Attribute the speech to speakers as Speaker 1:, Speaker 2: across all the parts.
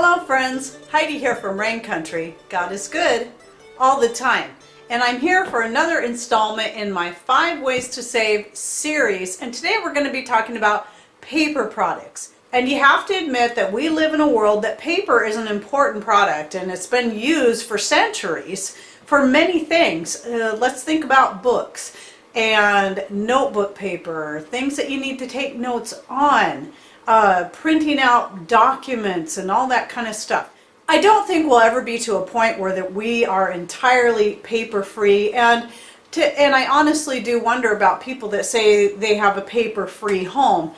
Speaker 1: Hello friends, Heidi here from Rain Country. God is good all the time. And I'm here for another installment in my 5 Ways to Save series. And today we're going to be talking about paper products. And you have to admit that we live in a world that paper is an important product and it's been used for centuries for many things. Let's think about books and notebook paper, things that you need to take notes on. Printing out documents and all that kind of stuff. I don't think we'll ever be to a point where that we are entirely paper free, and I honestly do wonder about people that say they have a paper free home.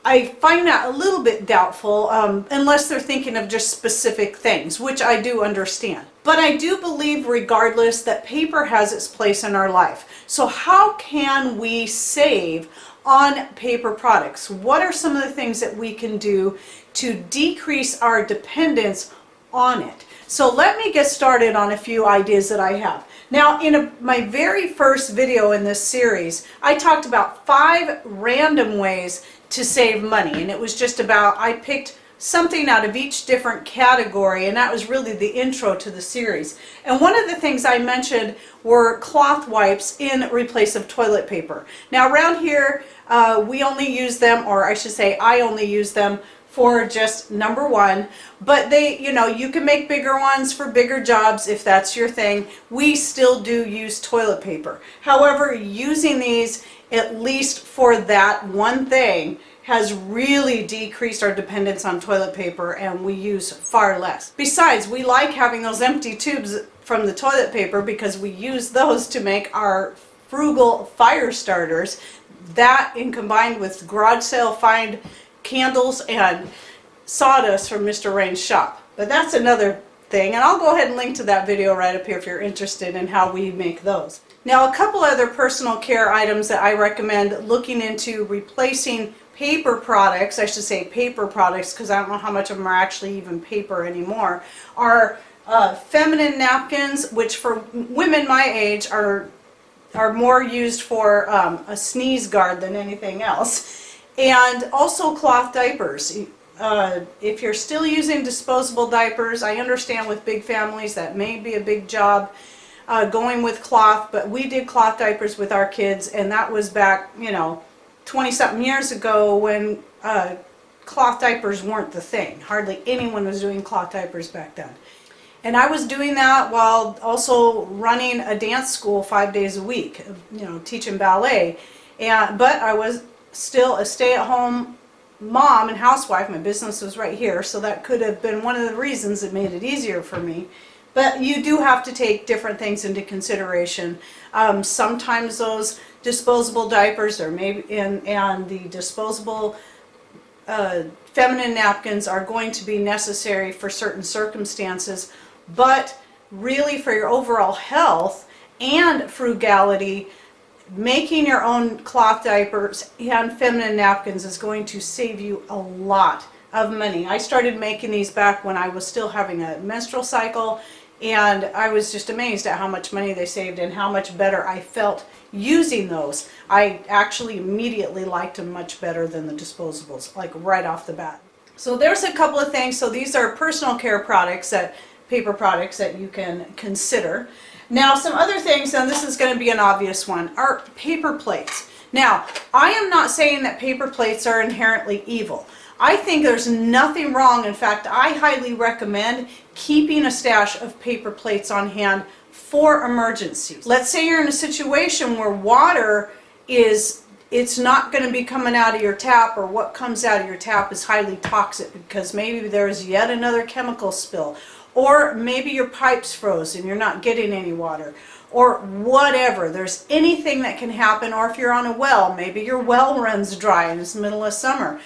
Speaker 1: I find that a little bit doubtful unless they're thinking of just specific things, which I do understand. But I do believe regardless that paper has its place in our life. So how can we save on paper products? What are some of the things that we can do to decrease our dependence on it? So let me get started on a few ideas that I have. Now, in my very first video in this series, I talked about 5 random ways to save money, and it was just about, I picked something out of each different category, and that was really the intro to the series. And one of the things I mentioned were cloth wipes in replace of toilet paper. Now around here we only use them, or I should say I only use them for just number 1, but they, you can make bigger ones for bigger jobs if that's your thing. We still do use toilet paper. However, using these at least for that one thing has really decreased our dependence on toilet paper, and we use far less. Besides, we like having those empty tubes from the toilet paper because we use those to make our frugal fire starters. That, and combined with garage sale find candles and sawdust from Mr. Rain's shop. But that's another thing, and I'll go ahead and link to that video right up here if you're interested in how we make those. Now, a couple other personal care items that I recommend looking into replacing paper products, I should say paper products, because I don't know how much of them are actually even paper anymore, are feminine napkins, which for women my age are more used for a sneeze guard than anything else, and also cloth diapers. If you're still using disposable diapers, I understand with big families that may be a big job going with cloth, but we did cloth diapers with our kids, and that was back 20-something years ago when cloth diapers weren't the thing. Hardly anyone was doing cloth diapers back then. And I was doing that while also running a dance school 5 days a week, teaching ballet. But I was still a stay-at-home mom and housewife. My business was right here, so that could have been one of the reasons that made it easier for me. But you do have to take different things into consideration. Sometimes those disposable diapers or and the disposable feminine napkins are going to be necessary for certain circumstances, but really for your overall health and frugality, making your own cloth diapers and feminine napkins is going to save you a lot of money. I started making these back when I was still having a menstrual cycle, and I was just amazed at how much money they saved and how much better I felt using those. I actually immediately liked them much better than the disposables, like right off the bat. So there's a couple of things. So these are personal care products, paper products that you can consider. Now, some other things, and this is going to be an obvious one, are paper plates. Now, I am not saying that paper plates are inherently evil. I think there's nothing wrong. In fact, I highly recommend keeping a stash of paper plates on hand for emergencies. Let's say you're in a situation where water it's not going to be coming out of your tap, or what comes out of your tap is highly toxic because maybe there's yet another chemical spill, or maybe your pipes froze and you're not getting any water, or whatever. There's anything that can happen. Or if you're on a well, maybe your well runs dry and it's the middle of summer.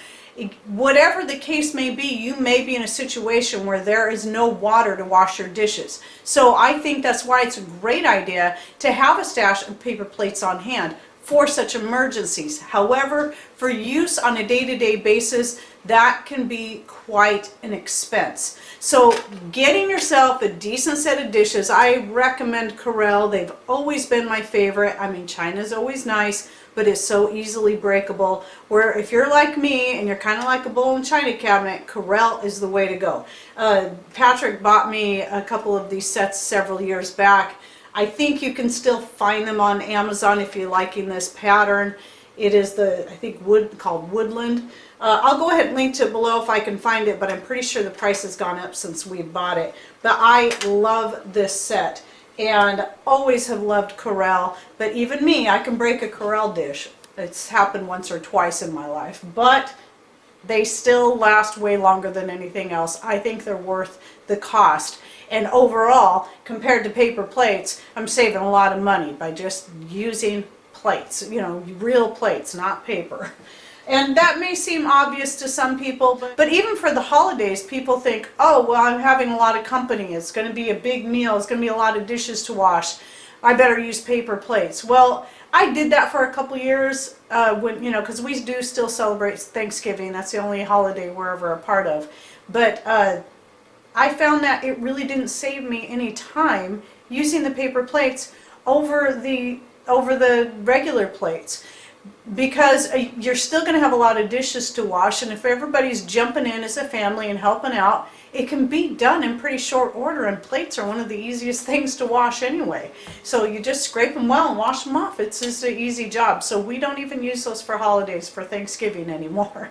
Speaker 1: Whatever the case may be, you may be in a situation where there is no water to wash your dishes. So I think that's why it's a great idea to have a stash of paper plates on hand for such emergencies. However, for use on a day-to-day basis, that can be quite an expense. So getting yourself a decent set of dishes, I recommend Corelle. They've always been my favorite. I mean, China's always nice, but it's so easily breakable, where if you're like me and you're kind of like a bowl and china cabinet, Corelle is the way to go. Patrick bought me a couple of these sets several years back. I think you can still find them on Amazon if you're liking this pattern. It is I think called Woodland. I'll go ahead and link to it below if I can find it, but I'm pretty sure the price has gone up since we bought it. But I love this set and always have loved Corelle. But even me, I can break a Corelle dish. It's happened once or twice in my life, but they still last way longer than anything else. I think they're worth the cost. And overall, compared to paper plates, I'm saving a lot of money by just using plates, real plates, not paper. And that may seem obvious to some people, but even for the holidays, people think, oh, well, I'm having a lot of company. It's going to be a big meal. It's going to be a lot of dishes to wash. I better use paper plates. Well, I did that for a couple years because we do still celebrate Thanksgiving. That's the only holiday we're ever a part of. But I found that it really didn't save me any time using the paper plates over the regular plates, because you're still going to have a lot of dishes to wash, and if everybody's jumping in as a family and helping out, it can be done in pretty short order, and plates are one of the easiest things to wash anyway. So you just scrape them well and wash them off. It's just an easy job. So we don't even use those for holidays, for Thanksgiving anymore.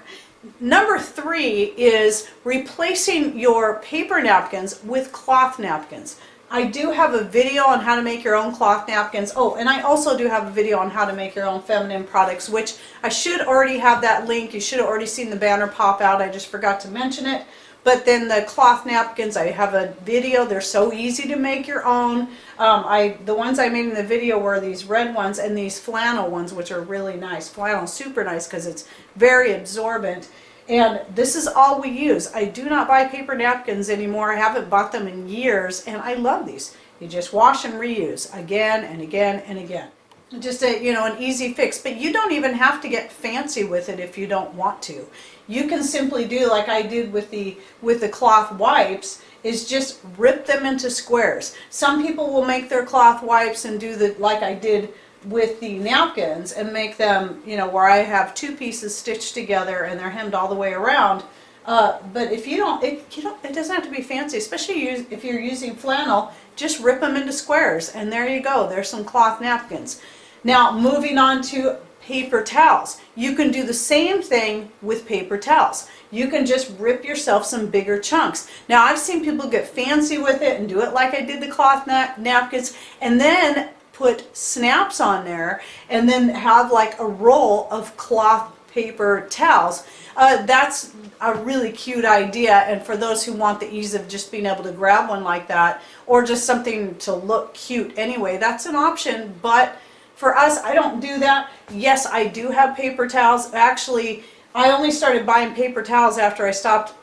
Speaker 1: Number 3 is replacing your paper napkins with cloth napkins. I do have a video on how to make your own cloth napkins. Oh, and I also do have a video on how to make your own feminine products, which I should already have that link. You should have already seen the banner pop out. I just forgot to mention it. But then the cloth napkins, I have a video. They're so easy to make your own. The ones I made in the video were these red ones and these flannel ones, which are really nice. Flannel is super nice because it's very absorbent. And this is all we use. I do not buy paper napkins anymore. I haven't bought them in years, and I love these. You just wash and reuse again and again and again. Just an easy fix. But you don't even have to get fancy with it if you don't want to. You can simply do like I did with the cloth wipes, is just rip them into squares. Some people will make their cloth wipes and do like I did with the napkins and make them, where I have 2 pieces stitched together and they're hemmed all the way around. But if it doesn't have to be fancy, especially if you're using flannel. Just rip them into squares, and there you go. There's some cloth napkins. Now, moving on to paper towels. You can do the same thing with paper towels. You can just rip yourself some bigger chunks. Now, I've seen people get fancy with it and do it like I did the cloth napkins, and then put snaps on there, and then have like a roll of cloth paper towels. That's a really cute idea, and for those who want the ease of just being able to grab one like that, or just something to look cute anyway, that's an option. But for us, I don't do that. Yes, I do have paper towels. Actually, I only started buying paper towels after I stopped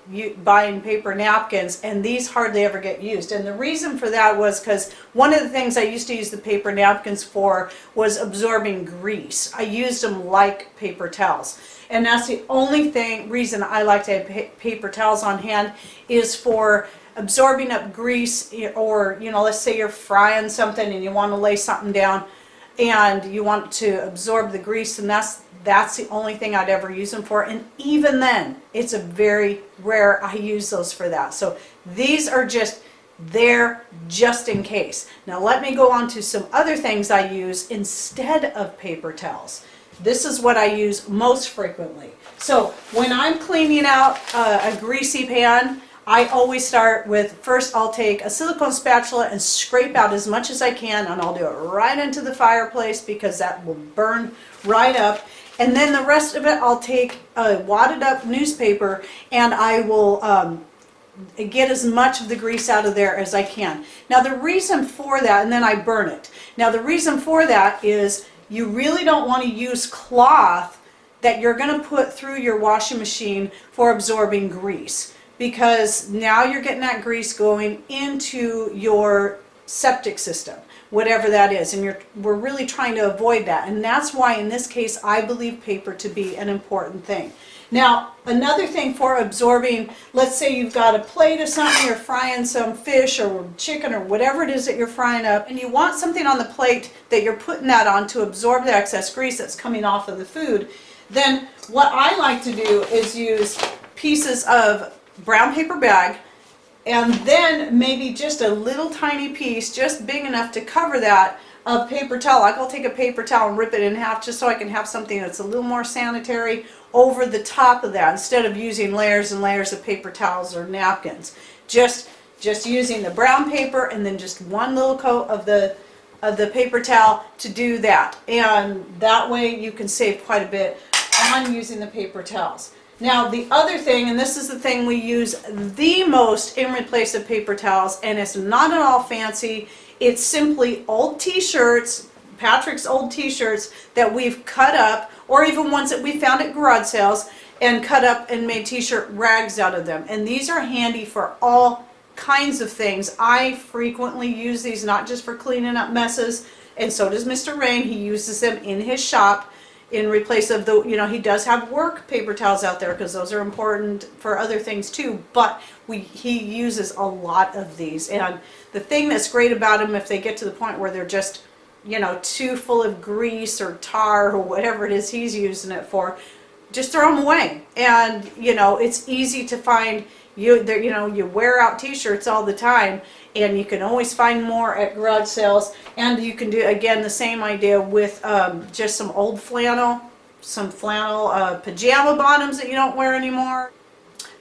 Speaker 1: buying paper napkins, and these hardly ever get used. And the reason for that was because one of the things I used to use the paper napkins for was absorbing grease. I used them like paper towels. And that's the only reason I like to have paper towels on hand, is for absorbing up grease, or let's say you're frying something and you want to lay something down and you want to absorb the grease, and that's the only thing I'd ever use them for. And even then, it's a very rare I use those for that. So these are just there just in case. Now let me go on to some other things I use instead of paper towels. This is what I use most frequently. So when I'm cleaning out a greasy pan, I always start with, first I'll take a silicone spatula and scrape out as much as I can, and I'll do it right into the fireplace because that will burn right up. And then the rest of it, I'll take a wadded up newspaper and I will get as much of the grease out of there as I can. Now the reason for that, and then I burn it. Now the reason for that is you really don't want to use cloth that you're going to put through your washing machine for absorbing grease, because now you're getting that grease going into your septic system, whatever that is. And we're really trying to avoid that. And that's why in this case, I believe paper to be an important thing. Now, another thing for absorbing, let's say you've got a plate of something, you're frying some fish or chicken or whatever it is that you're frying up, and you want something on the plate that you're putting that on to absorb the excess grease that's coming off of the food, then what I like to do is use pieces of brown paper bag, and then maybe just a little tiny piece, just big enough to cover that, of paper towel. Like I'll take a paper towel and rip it in half just so I can have something that's a little more sanitary over the top of that, instead of using layers and layers of paper towels or napkins. Just using the brown paper and then just one little coat of the paper towel to do that. And that way you can save quite a bit on using the paper towels. Now the other thing, and this is the thing we use the most in replace of paper towels, and it's not at all fancy, it's simply old t-shirts, Patrick's old t-shirts that we've cut up, or even ones that we found at garage sales and cut up and made t-shirt rags out of them. And these are handy for all kinds of things. I frequently use these not just for cleaning up messes, and so does Mr. Rain. He uses them in his shop in replace of the, he does have work paper towels out there because those are important for other things too, but he uses a lot of these. And the thing that's great about them, if they get to the point where they're just too full of grease or tar or whatever it is he's using it for, just throw them away. And it's easy to find. You wear out t-shirts all the time, and you can always find more at garage sales. And you can do, again, the same idea with just some old flannel, pajama bottoms that you don't wear anymore,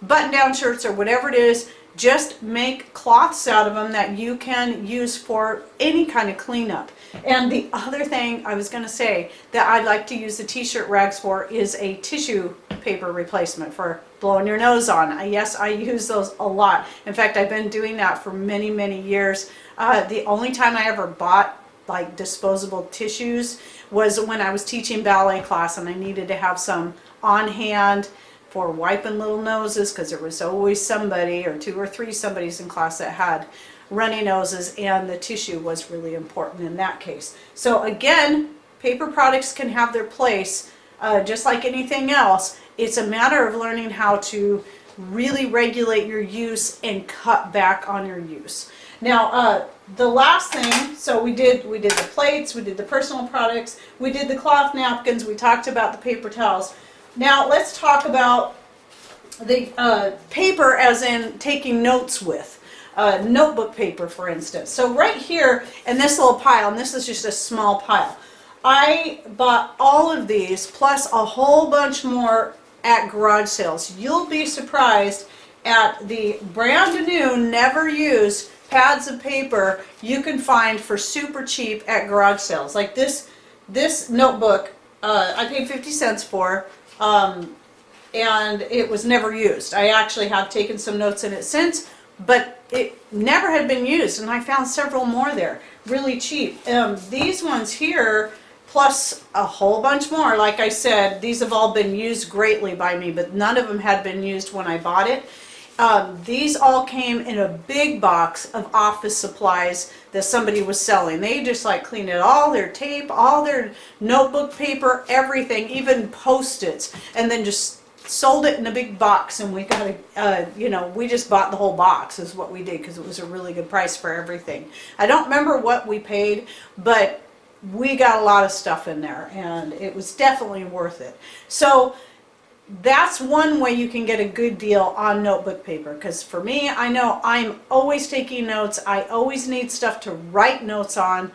Speaker 1: button-down shirts or whatever it is. Just make cloths out of them that you can use for any kind of cleanup. And the other thing I was going to say that I like to use the t-shirt rags for is a tissue paper replacement for blowing your nose on. Yes, I use those a lot. In fact, I've been doing that for many, many years. The only time I ever bought like disposable tissues was when I was teaching ballet class, and I needed to have some on hand for wiping little noses, because there was always somebody or two or three somebodies in class that had runny noses, and the tissue was really important in that case. So again, paper products can have their place, just like anything else. It's a matter of learning how to really regulate your use and cut back on your use. Now the last thing, so we did the plates, we did the personal products, we did the cloth napkins, we talked about the paper towels. Now let's talk about the paper as in taking notes with. Notebook paper, for instance. So right here in this little pile, and this is just a small pile, I bought all of these plus a whole bunch more at garage sales. You'll be surprised at the brand new, never used pads of paper you can find for super cheap at garage sales. Like this notebook, I paid 50 cents for. And it was never used. I actually have taken some notes in it since, but it never had been used, and I found several more there, really cheap. These ones here, plus a whole bunch more, like I said, these have all been used greatly by me, but none of them had been used when I bought it. These all came in a big box of office supplies that somebody was selling. They just like cleaned it, all their tape, all their notebook paper, everything, even Post-its, and then just sold it in a big box. And we got we just bought the whole box is what we did, because it was a really good price for everything. I don't remember what we paid, but we got a lot of stuff in there, and it was definitely worth it. So that's one way you can get a good deal on notebook paper, because for me, I know I'm always taking notes. I always need stuff to write notes on.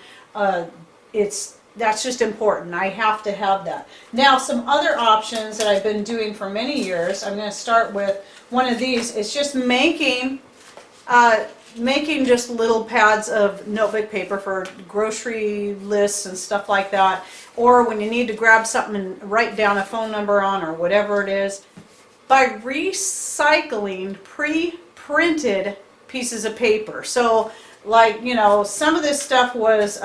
Speaker 1: That's just important. I have to have that. Now, some other options that I've been doing for many years, I'm going to start with one of these. It's just making just little pads of notebook paper for grocery lists and stuff like that, or when you need to grab something and write down a phone number on or whatever it is, by recycling pre-printed pieces of paper. So like, some of this stuff was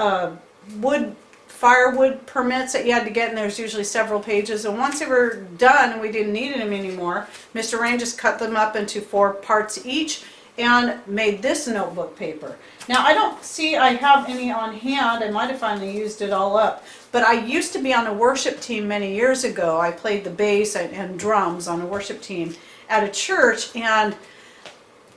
Speaker 1: firewood permits that you had to get, and there's usually several pages, and once they were done and we didn't need them anymore, Mr. Rain just cut them up into 4 parts each, and made this notebook paper. Now I don't see I have any on hand. I might have finally used it all up. But I used to be on a worship team many years ago. I played the bass and drums on a worship team at a church, and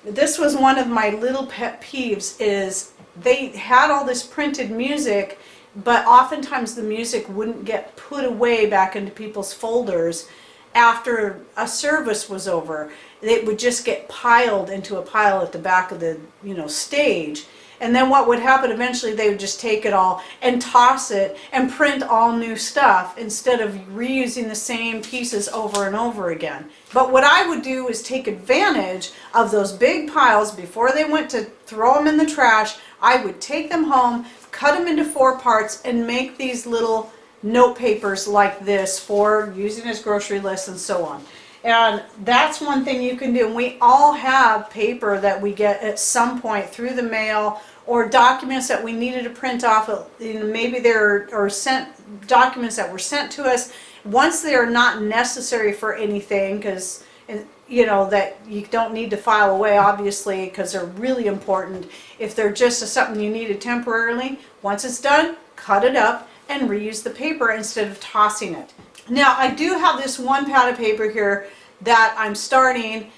Speaker 1: this was one of my little pet peeves, is they had all this printed music, but oftentimes the music wouldn't get put away back into people's folders after a service was over. It would just get piled into a pile at the back of the stage. And then what would happen eventually, they would just take it all and toss it and print all new stuff instead of reusing the same pieces over and over again. But what I would do is take advantage of those big piles before they went to throw them in the trash. I would take them home, cut them into 4 parts, and make these little note papers like this for using as grocery lists and so on. And that's one thing you can do. And we all have paper that we get at some point through the mail, or documents that we needed to print off. Maybe there are documents that were sent to us. Once they are not necessary for anything, because that you don't need to file away, obviously, because they're really important. If they're just something you needed temporarily, once it's done, cut it up and reuse the paper instead of tossing it. Now, I do have this one pad of paper here that I'm starting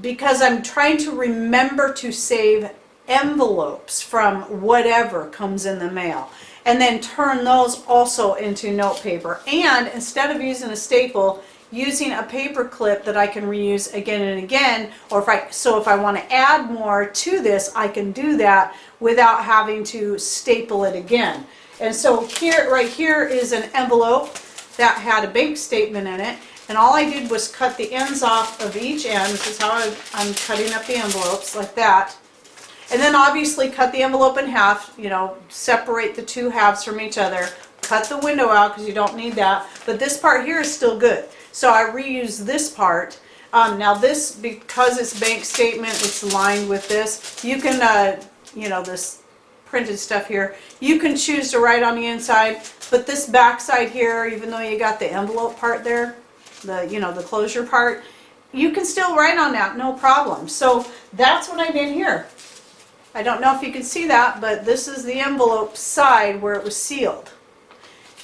Speaker 1: because I'm trying to remember to save envelopes from whatever comes in the mail, and then turn those also into note paper. And instead of using a staple, using a paper clip that I can reuse again and again, or if I want to add more to this, I can do that without having to staple it again. And so right here is an envelope that had a bank statement in it, and all I did was cut the ends off of each end. This is how I'm cutting up the envelopes, like that. And then obviously cut the envelope in half, separate the 2 halves from each other, cut the window out because you don't need that, but this part here is still good. So I reuse this part. Now this, because it's bank statement, it's lined with this. You can, this printed stuff here, you can choose to write on the inside, but this back side here, even though you got the envelope part there, the closure part, you can still write on that, no problem. So that's what I did here. I don't know if you can see that, but this is the envelope side where it was sealed,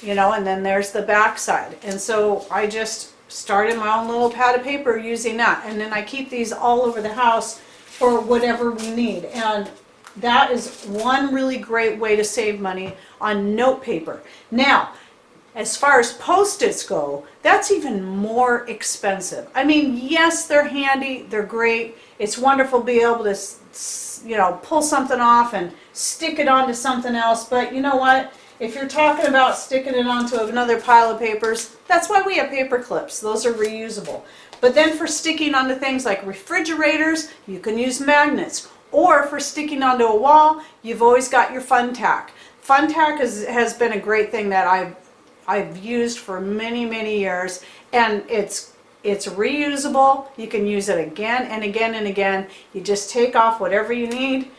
Speaker 1: and then there's the back side. And so I just started my own little pad of paper using that, and then I keep these all over the house for whatever we need. And that is one really great way to save money on note paper. Now, as far as Post-its go, that's even more expensive. I mean, yes, they're handy, they're great. It's wonderful to be able to, pull something off and stick it onto something else. But you know what? If you're talking about sticking it onto another pile of papers, that's why we have paper clips. Those are reusable. But then for sticking onto things like refrigerators, you can use magnets. Or for sticking onto a wall, you've always got your Fun Tack. Fun Tack has been a great thing that I've used for many, many years, and it's reusable. You can use it again and again and again. You just take off whatever you need.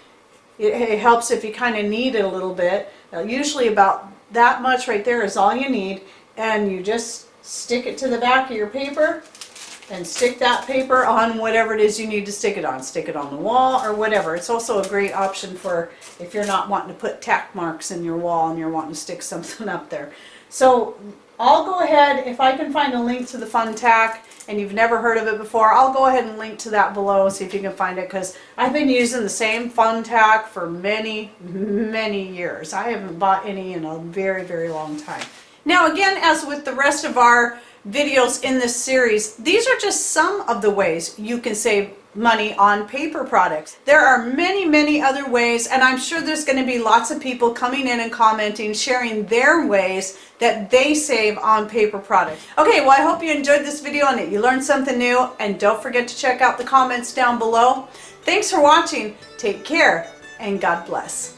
Speaker 1: It helps if you kind of knead it a little bit. Usually about that much right there is all you need, and you just stick it to the back of your paper and stick that paper on whatever it is you need to stick it on. Stick it on the wall or whatever. It's also a great option for if you're not wanting to put tack marks in your wall and you're wanting to stick something up there. So I'll go ahead, if I can find a link to the Fun Tack and you've never heard of it before, I'll go ahead and link to that below, see if you can find it, because I've been using the same Fun Tack for many, many years. I haven't bought any in a very, very long time. Now again, as with the rest of our videos in this series, these are just some of the ways you can save money on paper products. There are many, many other ways, and I'm sure there's going to be lots of people coming in and commenting, sharing their ways that they save on paper products. Okay, well, I hope you enjoyed this video and that you learned something new, and don't forget to check out the comments down below. Thanks for watching, take care, and God bless.